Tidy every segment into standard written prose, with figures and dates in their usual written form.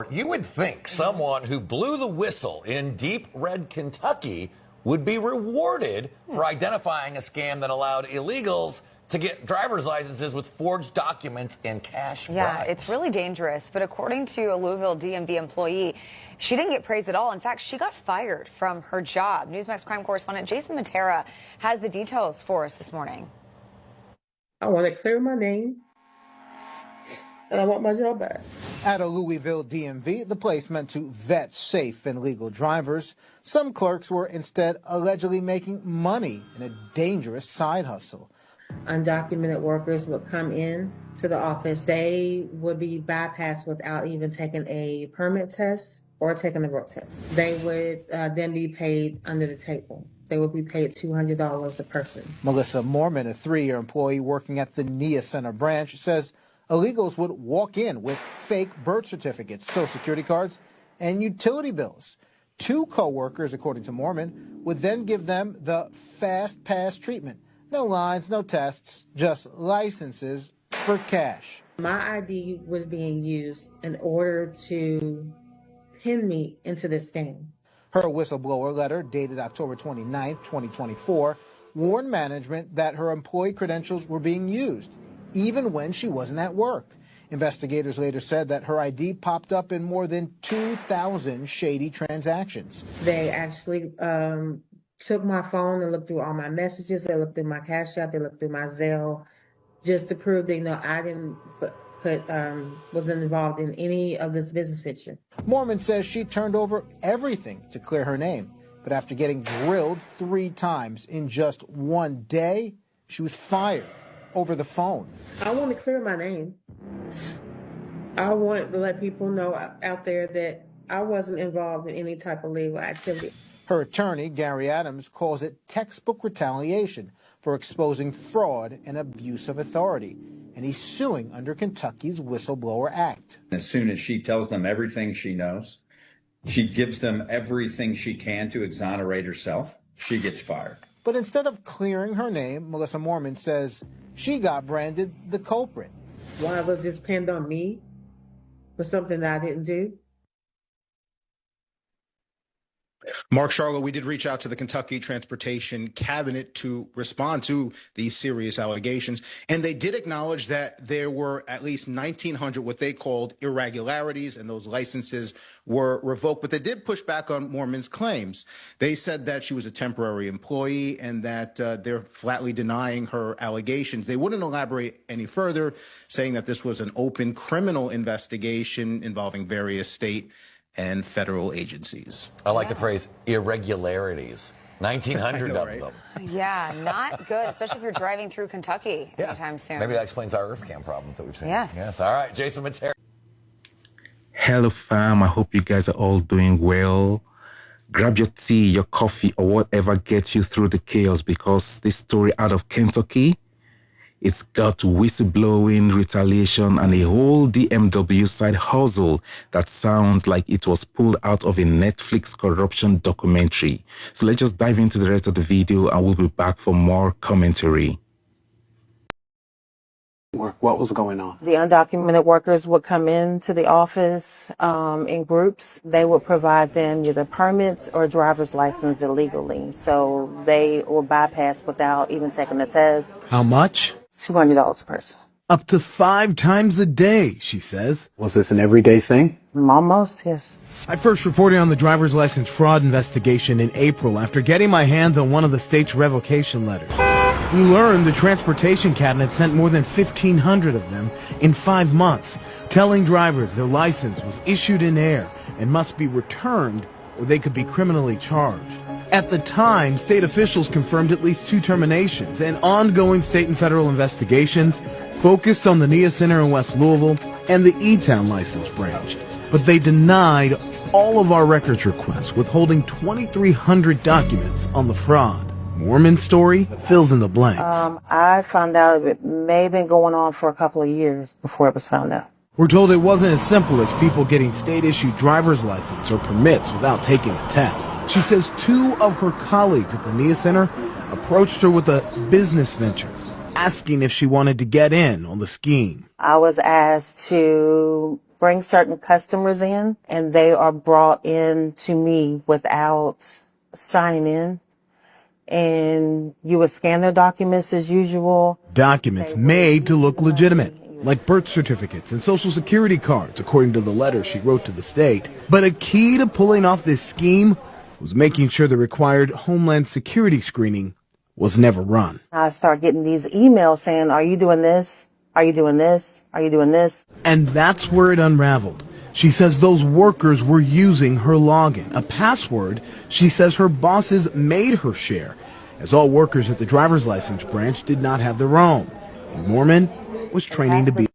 You would think someone who blew the whistle in deep red Kentucky would be rewarded for identifying a scam that allowed illegals to get driver's licenses with forged documents and cash bribes. It's really dangerous. But according to a Louisville DMV employee, she didn't get praised at all. In fact, she got fired from her job. Newsmax crime correspondent Jason Matera has the details for us this morning. I want to clear my name, and I want my job back. At a Louisville DMV, the place meant to vet safe and legal drivers, some clerks were instead allegedly making money in a dangerous side hustle. Undocumented workers would come in to the office. They would be bypassed without even taking a permit test or taking a drug test. They would then be paid under the table. They would be paid $200 a person. Melissa Mormon, a 3-year employee working at the NIA Center branch, says illegals would walk in with fake birth certificates, social security cards, and utility bills. 2 co-workers, according to Mormon, would then give them the fast pass treatment. No lines, no tests, just licenses for cash. My ID was being used in order to pin me into this scam. Her whistleblower letter, dated October 29, 2024, warned management that her employee credentials were being used, even when she wasn't at work. Investigators later said that her ID popped up in more than 2,000 shady transactions. They actually took my phone and looked through all my messages. They looked through my Cash App. They looked through my Zelle, just to prove they know I didn't wasn't involved in any of this business picture. Mormon says she turned over everything to clear her name, but after getting grilled 3 times in just one day, she was fired over the phone. I want to clear my name. I want to let people know out there that I wasn't involved in any type of legal activity. Her attorney, Gary Adams, calls it textbook retaliation for exposing fraud and abuse of authority. And he's suing under Kentucky's Whistleblower Act. As soon as she tells them everything she knows, she gives them everything she can to exonerate herself, she gets fired. But instead of clearing her name, Melissa Mormon says she got branded the culprit. Why was this pinned on me for something that I didn't do? Mark Charlo, we did reach out to the Kentucky Transportation Cabinet to respond to these serious allegations, and they did acknowledge that there were at least 1,900 what they called irregularities, and those licenses were revoked. But they did push back on Mormon's claims. They said that she was a temporary employee and that they're flatly denying her allegations. They wouldn't elaborate any further, saying that this was an open criminal investigation involving various state and federal agencies. I like the phrase irregularities. 1,900 of them. Yeah, not good, especially if you're driving through Kentucky anytime soon. Maybe that explains our earth scam problems that we've seen. Yes. All right, Jason Matera. Hello, fam. I hope you guys are all doing well. Grab your tea, your coffee, or whatever gets you through the chaos, because this story out of Kentucky, it's got whistleblowing, retaliation, and a whole DMW side hustle that sounds like it was pulled out of a Netflix corruption documentary. So let's just dive into the rest of the video and we'll be back for more commentary. What was going on? The undocumented workers would come into the office in groups. They would provide them either permits or driver's license illegally. So they were bypassed without even taking the test. How much? $200 a person. Up to 5 times a day, she says. Was this an everyday thing? Almost, yes. I first reported on the driver's license fraud investigation in April after getting my hands on one of the state's revocation letters. We learned the Transportation Cabinet sent more than 1,500 of them in 5 months, telling drivers their license was issued in error and must be returned or they could be criminally charged. At the time, state officials confirmed at least 2 terminations, and ongoing state and federal investigations focused on the NIA Center in West Louisville and the E-Town license branch. But they denied all of our records requests, withholding 2,300 documents on the fraud. Mormon's story fills in the blanks. I found out it may have been going on for a couple of years before it was found out. We're told it wasn't as simple as people getting state-issued driver's license or permits without taking a test. She says 2 of her colleagues at the NIA Center approached her with a business venture, asking if she wanted to get in on the scheme. I was asked to bring certain customers in, and they are brought in to me without signing in. And you would scan their documents as usual. Documents made to look legitimate, like birth certificates and social security cards, according to the letter she wrote to the state. But a key to pulling off this scheme was making sure the required Homeland Security screening was never run. I start getting these emails saying, are you doing this? Are you doing this? Are you doing this? And that's where it unraveled. She says those workers were using her login, a password she says her bosses made her share, as all workers at the driver's license branch did not have their own. And Mormon was training to be.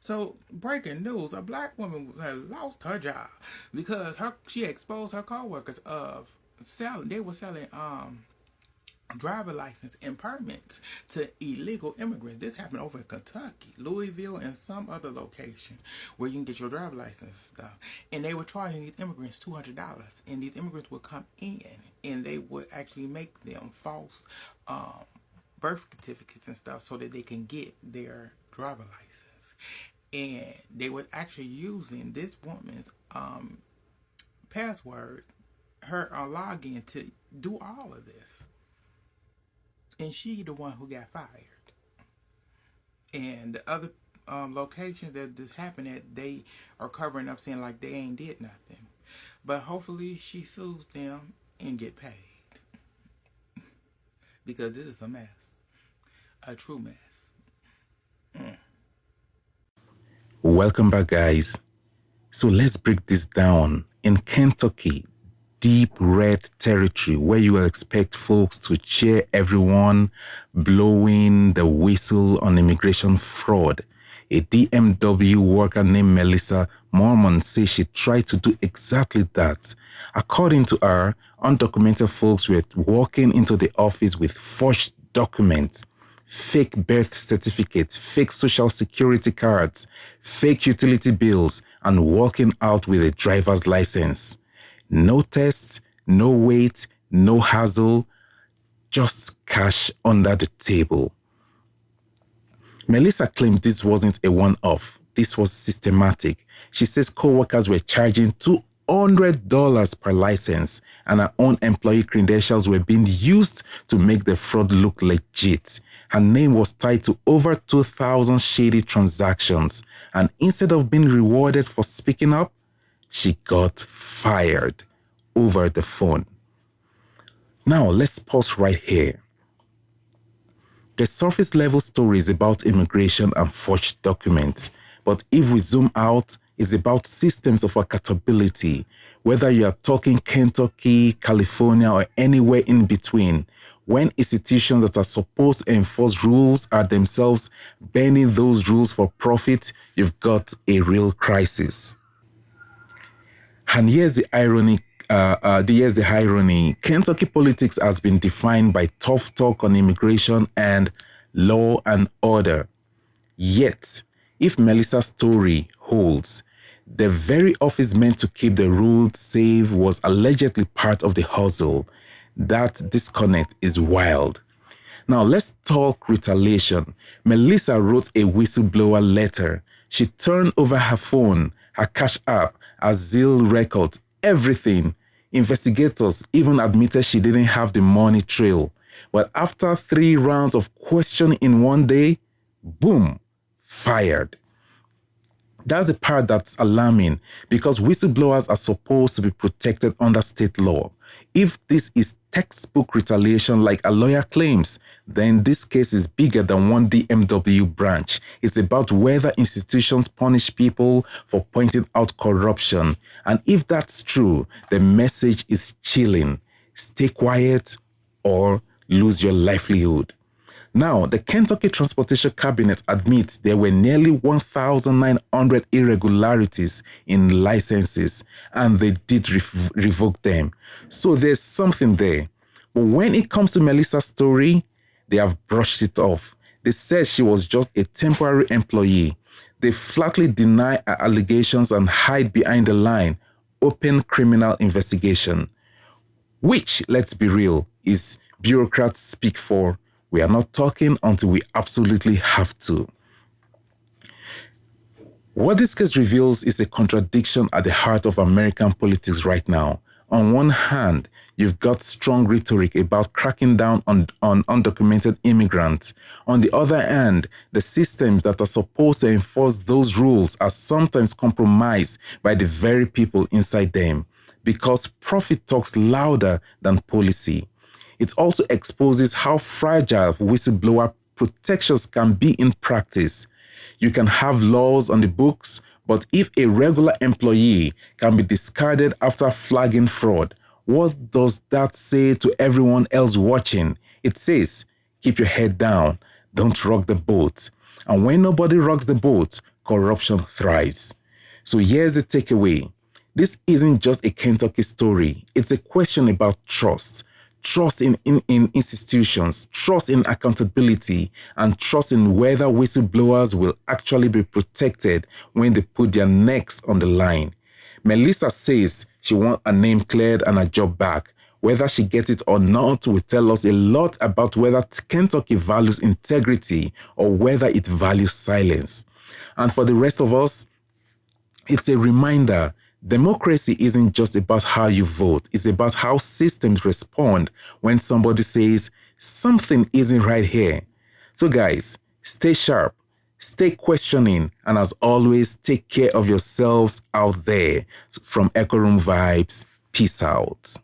So, breaking news, a black woman has lost her job because she exposed her coworkers of they were selling driver license and permits to illegal immigrants. This happened over in Kentucky, Louisville, and some other location where you can get your driver license stuff. And they were charging these immigrants $200, and these immigrants would come in and they would actually make them false birth certificates and stuff so that they can get their driver license. And they were actually using this woman's password, her login, to do all of this. And she the one who got fired. And the other locations that this happened at, they are covering up, saying like they ain't did nothing. But hopefully she sues them and get paid. Because this is a mess. A true mess. Welcome back, guys. So let's break this down. In Kentucky, deep red territory where you will expect folks to cheer everyone blowing the whistle on immigration fraud. A DMW worker named Melissa Mormon says she tried to do exactly that. According to her, undocumented folks were walking into the office with forged documents, fake birth certificates, fake social security cards, fake utility bills, and walking out with a driver's license. No tests, no wait, no hassle, just cash under the table. Melissa claimed this wasn't a one-off. This was systematic. She says co-workers were charging $200 per license, and her own employee credentials were being used to make the fraud look legit. Her name was tied to over 2,000 shady transactions, and instead of being rewarded for speaking up, she got fired over the phone. Now, let's pause right here. The surface level story is about immigration and forged documents, but if we zoom out, it's about systems of accountability, whether you are talking Kentucky, California, or anywhere in between. When institutions that are supposed to enforce rules are themselves bending those rules for profit, you've got a real crisis. And here's the irony. Kentucky politics has been defined by tough talk on immigration and law and order. Yet, if Melissa's story holds, the very office meant to keep the rules safe was allegedly part of the hustle. That disconnect is wild. Now, let's talk retaliation. Melissa wrote a whistleblower letter. She turned over her phone, her cash app, her Zelle records, everything. Investigators even admitted she didn't have the money trail. But after 3 rounds of questioning in one day, boom, fired. That's the part that's alarming, because whistleblowers are supposed to be protected under state law. If this is textbook retaliation like a lawyer claims, then this case is bigger than one DMW branch. It's about whether institutions punish people for pointing out corruption. And if that's true, the message is chilling. Stay quiet or lose your livelihood. Now, the Kentucky Transportation Cabinet admits there were nearly 1,900 irregularities in licenses, and they did revoke them. So there's something there. But when it comes to Melissa's story, they have brushed it off. They said she was just a temporary employee. They flatly deny her allegations and hide behind the line, open criminal investigation. Which, let's be real, is bureaucrats speak for. We are not talking until we absolutely have to. What this case reveals is a contradiction at the heart of American politics right now. On one hand, you've got strong rhetoric about cracking down on undocumented immigrants. On the other hand, the systems that are supposed to enforce those rules are sometimes compromised by the very people inside them, because profit talks louder than policy. It also exposes how fragile whistleblower protections can be in practice. You can have laws on the books, but if a regular employee can be discarded after flagging fraud, what does that say to everyone else watching? It says, keep your head down, don't rock the boat. And when nobody rocks the boat, corruption thrives. So here's the takeaway. This isn't just a Kentucky story. It's a question about trust. Trust in institutions, trust in accountability, and trust in whether whistleblowers will actually be protected when they put their necks on the line. Melissa says she wants her name cleared and her job back. Whether she gets it or not will tell us a lot about whether Kentucky values integrity or whether it values silence. And for the rest of us, it's a reminder. Democracy isn't just about how you vote. It's about how systems respond when somebody says something isn't right here. So guys, stay sharp, stay questioning, and as always, take care of yourselves out there. So from Echo Room Vibes, peace out.